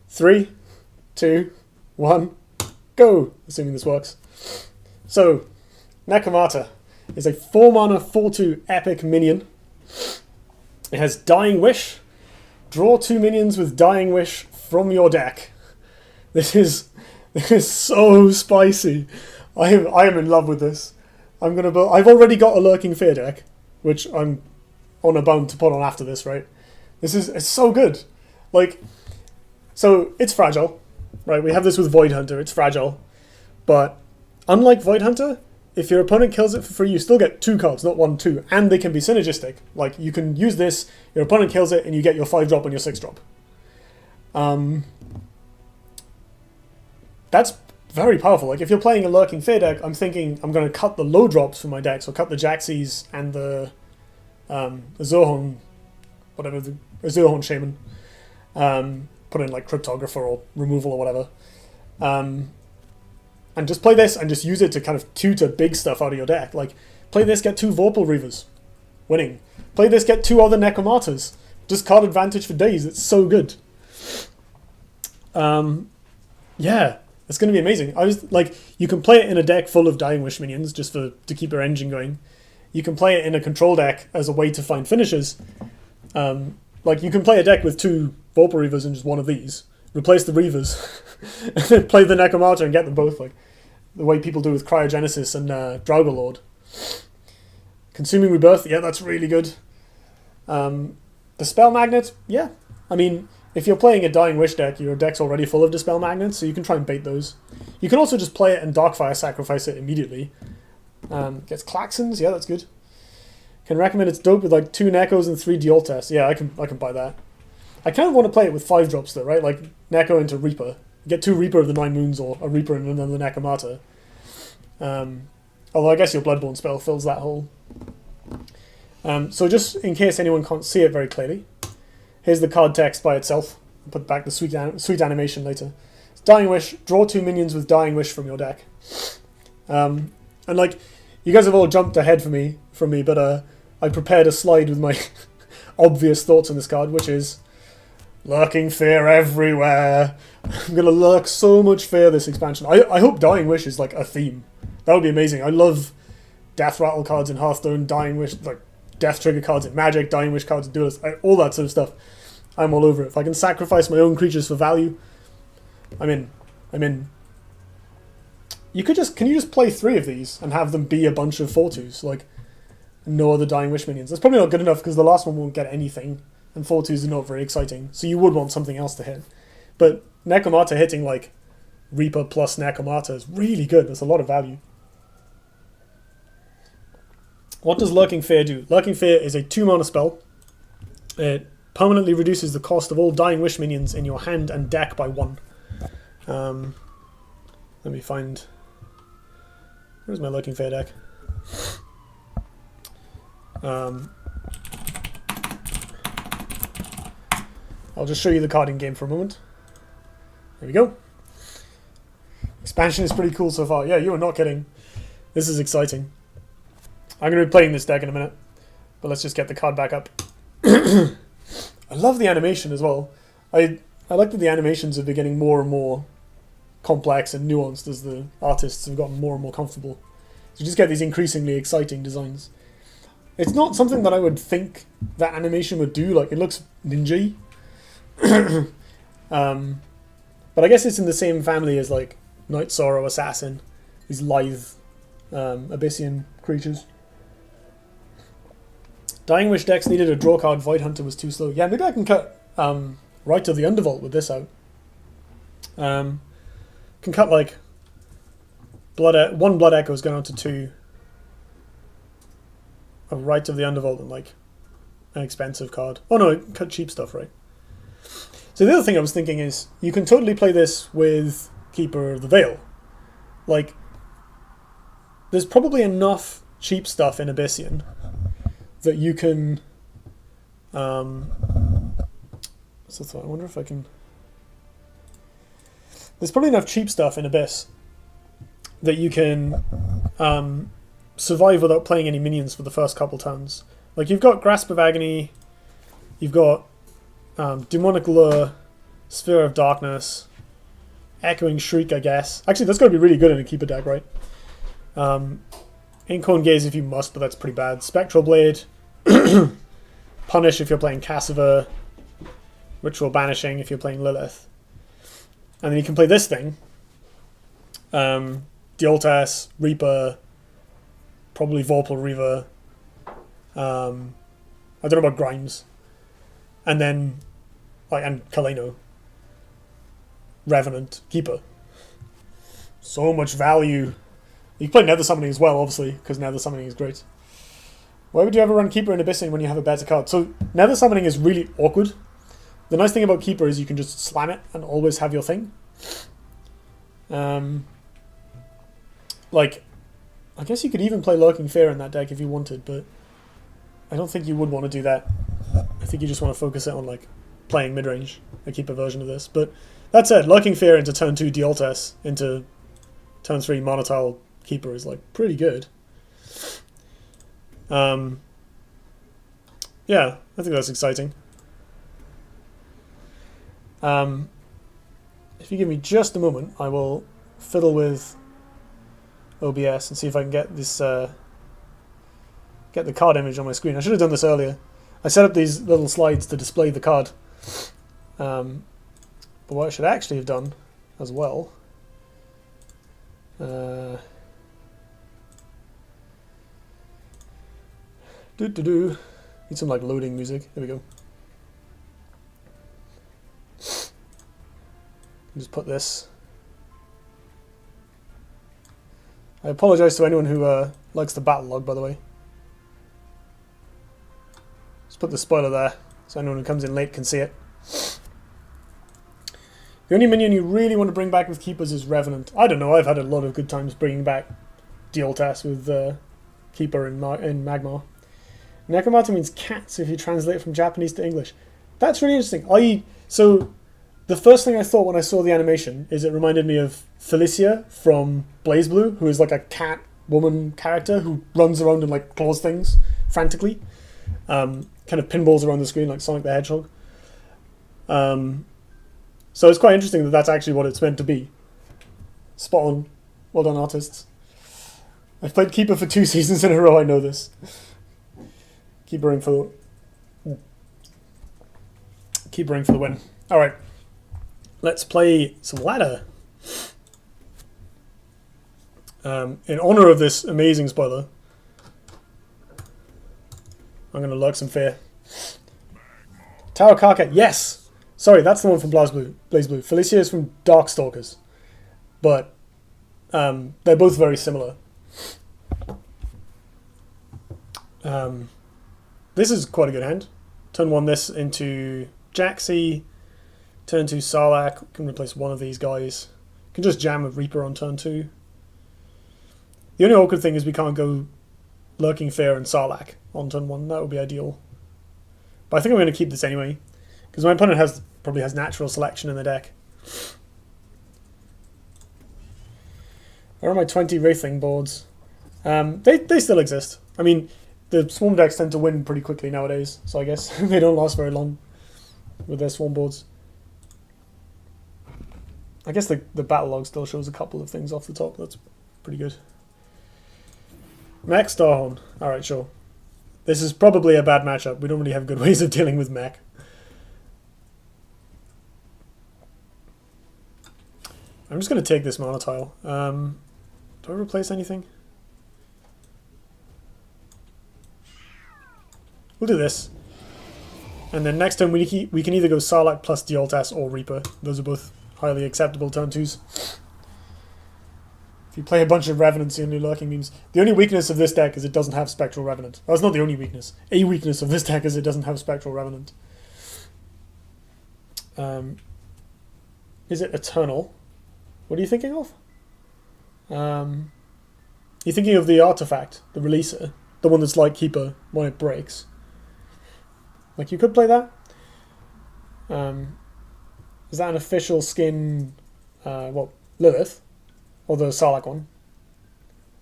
3, 2, 1, go! Assuming this works. So, Nekomata is a 4-mana 4/2 epic minion. It has Dying Wish. Draw 2 minions with Dying Wish from your deck. This is so spicy. I am in love with this. I've already got a Lurking Fear deck, which I'm on a bound to put on after this, right? It's so good. Like, so it's fragile, right? We have this with Void Hunter. It's fragile, but unlike Void Hunter, if your opponent kills it for free, you still get 2 cards, not 1, 2, and they can be synergistic. Like, you can use this, your opponent kills it, and you get your 5-drop and your 6-drop. That's very powerful. Like, if you're playing a Lurking Fear deck, I'm thinking I'm going to cut the low drops from my deck, so cut the Jaxies and the Azurhorn, whatever, the Azurhorn Shaman. Put in, like, Cryptographer or Removal or whatever. And just play this and just use it to kind of tutor big stuff out of your deck. Like, play this, get 2 Vorpal Reavers. Winning. Play this, get 2 other Nekomatas. Just card advantage for days. It's so good. Yeah, it's going to be amazing. You can play it in a deck full of Dying Wish minions just to keep your engine going. You can play it in a control deck as a way to find finishes. Like, you can play a deck with 2 Vorpal Reavers and just 1 of these. Replace the Reavers. And then play the Nekomata and get them both, like the way people do with Cryogenesis and Draugolord. Consuming Rebirth, yeah, that's really good. Dispel Magnet, yeah. I mean, if you're playing a Dying Wish deck, your deck's already full of Dispel Magnets, so you can try and bait those. You can also just play it and Darkfire sacrifice it immediately. Gets Klaxons, yeah, that's good. Can recommend it's dope with like 2 Nekos and 3 Dioltas. Yeah, I can buy that. I kind of want to play it with 5 drops though, right? Like Neko into Reaper. Get 2 Reaper of the 9 Moons or a Reaper and another Nekomata. Although I guess your Bloodborne spell fills that hole. So just in case anyone can't see it very clearly, here's the card text by itself. I'll put back the sweet animation later. It's Dying Wish. Draw 2 minions with Dying Wish from your deck. And like, you guys have all jumped ahead from me, but I prepared a slide with my obvious thoughts on this card, which is Lurking Fear everywhere. I'm going to lurk so much fear this expansion. I hope Dying Wish is like a theme. That would be amazing. I love Death Rattle cards in Hearthstone, Dying Wish, like Death Trigger cards in Magic, Dying Wish cards in Duelyst, all that sort of stuff. I'm all over it. If I can sacrifice my own creatures for value, I'm in. Can you just play 3 of these and have them be a bunch of 4/2s? Like, no other Dying Wish minions. That's probably not good enough because the last one won't get anything. And 4/2s are not very exciting, so you would want something else to hit. But Nekomata hitting like Reaper plus Nekomata is really good. There's a lot of value. What does Lurking Fear do? Lurking Fear is a 2-mana spell. It permanently reduces the cost of all Dying Wish minions in your hand and deck by 1. Let me find... Where's my Lurking Fear deck? I'll just show you the card in game for a moment. There we go. Expansion is pretty cool so far. Yeah, you are not kidding. This is exciting. I'm going to be playing this deck in a minute, but let's just get the card back up. I love the animation as well. I like that the animations are getting more and more complex and nuanced as the artists have gotten more and more comfortable. So you just get these increasingly exciting designs. It's not something that I would think that animation would do. Like, it looks ninja. But I guess it's in the same family as like Night Sorrow Assassin, these lithe Abyssian creatures. Dying Wish decks needed a draw card. Void Hunter was too slow. Yeah, maybe I can cut Right to the Undervault with this out. Can cut like 1 Blood Echo is going on to 2. A Right of the Undervault and like an expensive card. Oh no, cut cheap stuff, right? So the other thing I was thinking is, you can totally play this with Keeper of the Veil. Like, there's probably enough cheap stuff in Abyssian that you can... what's the thought? I wonder if I can... There's probably enough cheap stuff in Abyss that you can survive without playing any minions for the first couple turns. Like, you've got Grasp of Agony, you've got Demonic Lure, Sphere of Darkness, Echoing Shriek, I guess. Actually, that's going to be really good in a Keeper deck, right? Inkhorn Gaze if you must, but that's pretty bad. Spectral Blade, Punish if you're playing Cassiver, Ritual Banishing if you're playing Lilith. And then you can play this thing. Dioltas, Reaper, probably Vorpal Reaver. I don't know about Grimes. And then, and Kaleno. Revenant, Keeper. So much value. You can play Nether Summoning as well, obviously, because Nether Summoning is great. Why would you ever run Keeper in Abyssing when you have a better card? So, Nether Summoning is really awkward. The nice thing about Keeper is you can just slam it and always have your thing. I guess you could even play Lurking Fear in that deck if you wanted, but I don't think you would want to do that. I think you just want to focus it on playing mid-range, a Keeper version of this. But that said, Lurking Fear into turn 2 Dioltas into turn 3 Monotile Keeper is pretty good. Yeah, I think that's exciting. If you give me just a moment, I will fiddle with OBS and see if I can get this get the card image on my screen. I should have done this earlier. I set up these little slides to display the card. But what I should actually have done as well need some loading music. There we go. Just put this. I apologize to anyone who likes the battle log, by the way. Just put the spoiler there, so anyone who comes in late can see it. The only minion you really want to bring back with Keepers is Revenant. I don't know, I've had a lot of good times bringing back Dioltas with Keeper in Magmar. Nekomata means cats if you translate from Japanese to English. That's really interesting. So the first thing I thought when I saw the animation is it reminded me of Felicia from BlazBlue, who is a cat woman character who runs around and claws things frantically. Kind of pinballs around the screen like Sonic the Hedgehog. So it's quite interesting that that's actually what it's meant to be. Spot on. Well done, artists. I've played Keeper for 2 seasons in a row, I know this. Keepering for the win. Alright. Let's play some ladder. In honor of this amazing spoiler, I'm going to lurk some fear. Tower Karka, yes! Sorry, that's the one from BlazBlue. Felicia is from Darkstalkers. But they're both very similar. This is quite a good hand. Turn 1 this into Jaxi. Turn 2 Sarlacc. Can replace one of these guys. Can just jam a Reaper on turn 2. The only awkward thing is we can't go Lurking Fear and Sarlacc on turn 1. That would be ideal. But I think I'm going to keep this anyway. Because my opponent probably has natural selection in the deck. Where are my 20 Wraithling boards? They still exist. I mean, the Swarm decks tend to win pretty quickly nowadays. So I guess they don't last very long with their Swarm boards. I guess the battle log still shows a couple of things off the top. That's pretty good. Mech Starhorn. Alright, sure. This is probably a bad matchup. We don't really have good ways of dealing with Mech. I'm just going to take this Monotile. Do I replace anything? We'll do this. And then next turn we can either go Sarlacc plus Dioltas or Reaper. Those are both highly acceptable turn 2s. If you play a bunch of Revenants in your Lurking Beams. The only weakness of this deck is it doesn't have Spectral Revenant. That's not the only weakness. A weakness of this deck is it doesn't have Spectral Revenant. Is it Eternal? What are you thinking of? You're thinking of the artifact, the releaser. The one that's like Keeper when it breaks. You could play that. Is that an official skin? Lilith, or the Sarlacc one?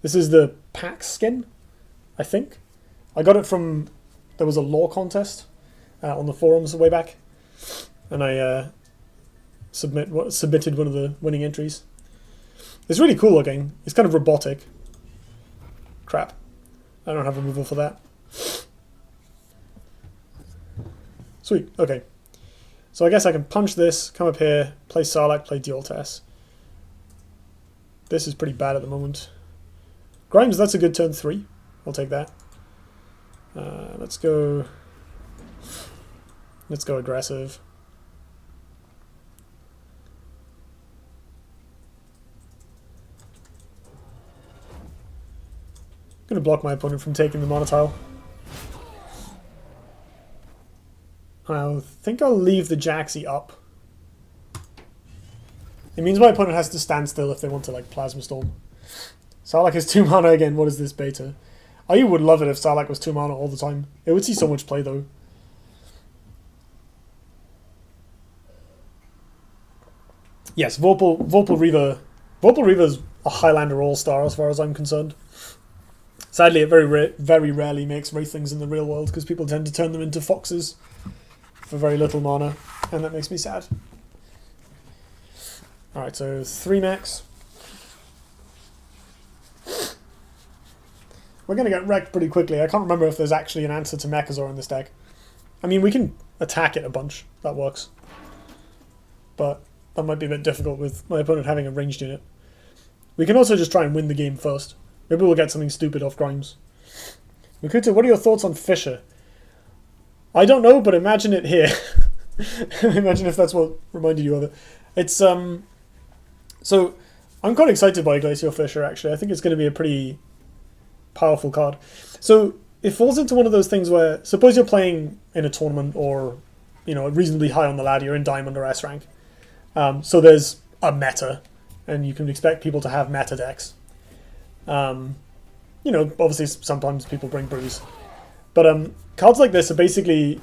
This is the PAX skin, I think. I got it from. There was a lore contest on the forums way back, and I submitted one of the winning entries. It's really cool looking. It's kind of robotic. Crap. I don't have removal for that. Sweet. Okay. So I guess I can punch this, come up here, play Sarlacc, play Duelyst. This is pretty bad at the moment. Grimes, that's a good turn 3. I'll take that. Let's go aggressive. I'm going to block my opponent from taking the mana tile. I think I'll leave the Jaxi up. It means my opponent has to stand still if they want to like Plasma Storm. Sarlacc is 2 mana again. What is this beta? I would love it if Sarlacc was 2 mana all the time. It would see so much play though. Yes, Vorpal Reaver. Vorpal Reaver's a Highlander all-star as far as I'm concerned. Sadly, it very rarely makes Wraithlings in the real world because people tend to turn them into foxes for very little mana, and that makes me sad. Alright, so 3 max. We're going to get wrecked pretty quickly. I can't remember if there's actually an answer to Mechazor in this deck. I mean, we can attack it a bunch. That works. But that might be a bit difficult with my opponent having a ranged unit. We can also just try and win the game first. Maybe we'll get something stupid off Grimes. Makuta, what are your thoughts on Fissure? I don't know, but imagine it here. Imagine if that's what reminded you of it. It's, so, I'm quite excited by Glacial Fissure, actually. I think it's going to be a pretty powerful card. So, it falls into one of those things where, suppose you're playing in a tournament or, you know, reasonably high on the ladder, you're in Diamond or S rank. So there's a meta, and you can expect people to have meta decks. You know, obviously sometimes people bring brews. But cards like this are basically,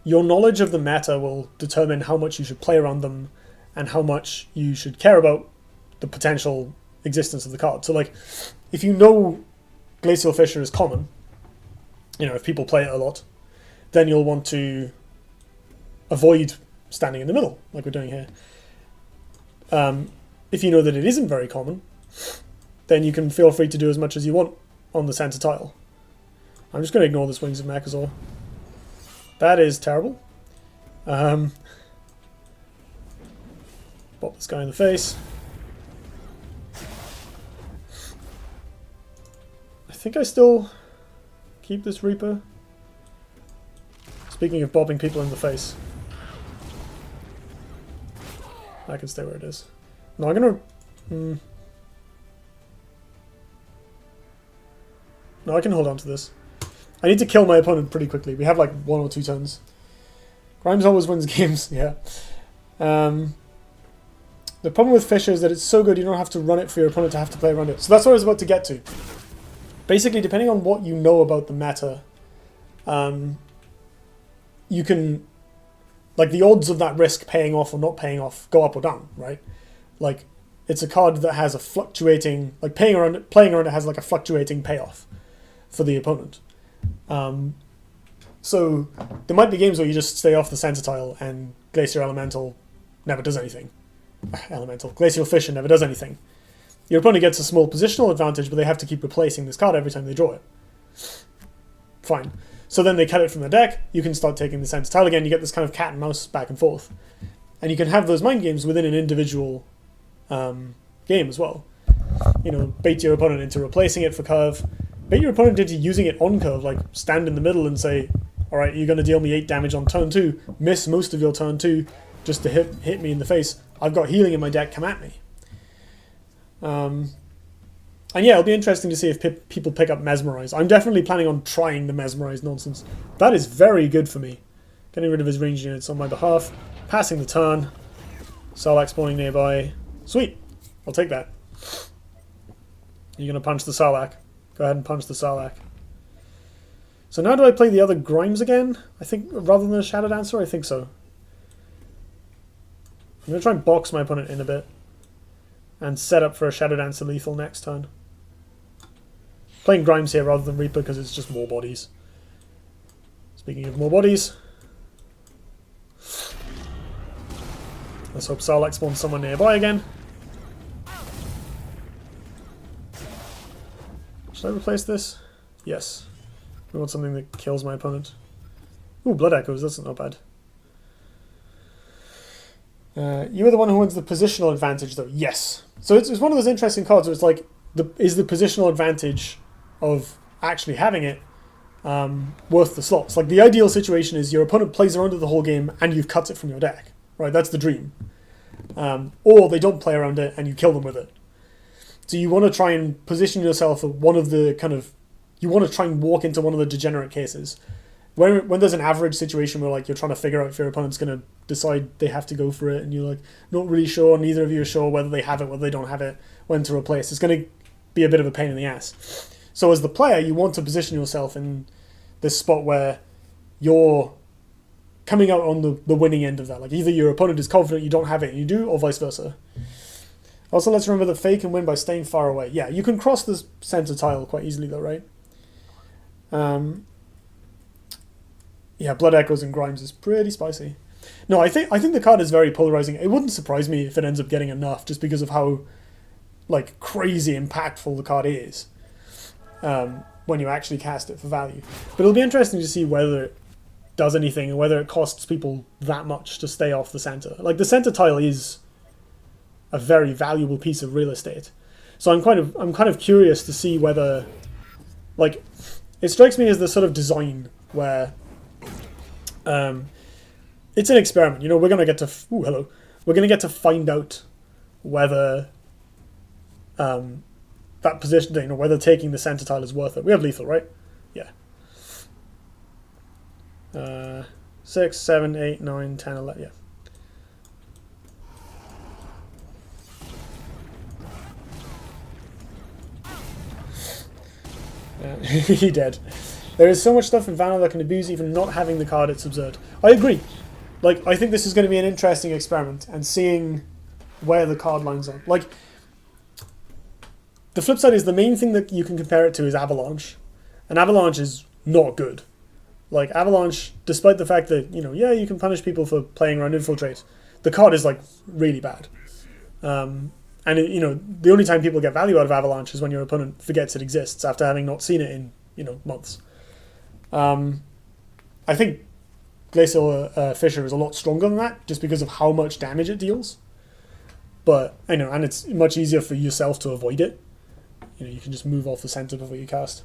your knowledge of the meta will determine how much you should play around them and how much you should care about the potential existence of the card. So like, if you know Glacial Fissure is common, you know, if people play it a lot, then you'll want to avoid standing in the middle, like we're doing here. If you know that it isn't very common, then you can feel free to do as much as you want on the center tile. I'm just going to ignore this Wings of Mechazor. That is terrible. Pop this guy in the face. I think I still keep this Reaper. Speaking of bobbing people in the face. I can stay where it is. No, I'm gonna... No, I can hold on to this. I need to kill my opponent pretty quickly. We have like 1 or 2 turns. Grimes always wins games, yeah. The problem with Fissure is that it's so good you don't have to run it for your opponent to have to play around it. So that's what I was about to get to. Basically, depending on what you know about the meta, you can... Like, the odds of that risk paying off or not paying off go up or down, right? Like, it's a card that has a fluctuating... Like, playing around it has, like, a fluctuating payoff for the opponent. So, there might be games where you just stay off the center tile and Glacial Elemental never does anything. Glacial Fissure never does anything. Your opponent gets a small positional advantage, but they have to keep replacing this card every time they draw it. Fine. So then they cut it from the deck, you can start taking the center tile again, you get this kind of cat and mouse back and forth. And you can have those mind games within an individual game as well. You know, bait your opponent into replacing it for curve, bait your opponent into using it on curve, like stand in the middle and say, alright, you're going to deal me 8 damage on turn 2, miss most of your turn 2, just to hit me in the face. I've got healing in my deck, come at me. And yeah, it'll be interesting to see if people pick up Mesmerize. I'm definitely planning on trying the Mesmerize nonsense. That is very good for me. Getting rid of his ranged units on my behalf. Passing the turn. Sarlacc spawning nearby. Sweet. I'll take that. You're going to punch the Sarlacc. Go ahead and punch the Sarlacc. So now do I play the other Grimes again? I think, rather than a Shadow Dancer? I think so. I'm going to try and box my opponent in a bit. And set up for a Shadow Dancer lethal next turn. Playing Grimes here rather than Reaper because it's just more bodies. Speaking of more bodies. Let's hope Sarlacc spawns someone nearby again. Should I replace this? Yes. We want something that kills my opponent. Ooh, Blood Echoes, that's not bad. You are the one who wins the positional advantage, though. Yes. So it's one of those interesting cards where it's like, is the positional advantage of actually having it worth the slots? Like, the ideal situation is your opponent plays around it the whole game and you've cut it from your deck. Right, that's the dream. Or they don't play around it and you kill them with it. So you want to try and position yourself at one of the kind of... You want to try and walk into one of the degenerate cases. When there's an average situation where like you're trying to figure out if your opponent's going to decide they have to go for it and you're like not really sure, neither of you are sure whether they have it, whether they don't have it, when to replace, it's going to be a bit of a pain in the ass. So as the player, you want to position yourself in this spot where you're coming out on the winning end of that. Like either your opponent is confident you don't have it and you do, or vice versa. Also, let's remember that Fae can win by staying far away. Yeah, you can cross this center tile quite easily though, right? Yeah, Blood Echoes and Grimes is pretty spicy. No, I think the card is very polarizing. It wouldn't surprise me if it ends up getting enough, just because of how like crazy impactful the card is when you actually cast it for value. But it'll be interesting to see whether it does anything and whether it costs people that much to stay off the center. Like the center tile is a very valuable piece of real estate, so I'm kind of curious to see whether, like, it strikes me as the sort of design where it's an experiment. You know, we're gonna get to we're gonna get to find out whether that position, you know, whether taking the center tile is worth it. We have lethal, right? Yeah. 6, 7, 8, 9, 10, 11. Yeah. He dead. There is so much stuff in Vanilla that can abuse even not having the card. It's absurd. I agree. Like, I think this is going to be an interesting experiment and seeing where the card lines up. Like, the flip side is the main thing that you can compare it to is Avalanche. And Avalanche is not good. Like, Avalanche, despite the fact that, you know, yeah, you can punish people for playing around Infiltrate, the card is, like, really bad. And, you know, the only time people get value out of Avalanche is when your opponent forgets it exists after having not seen it in, you know, months. I think Glacial Fissure is a lot stronger than that, just because of how much damage it deals. But, you know, and it's much easier for yourself to avoid it. You know, you can just move off the center before you cast.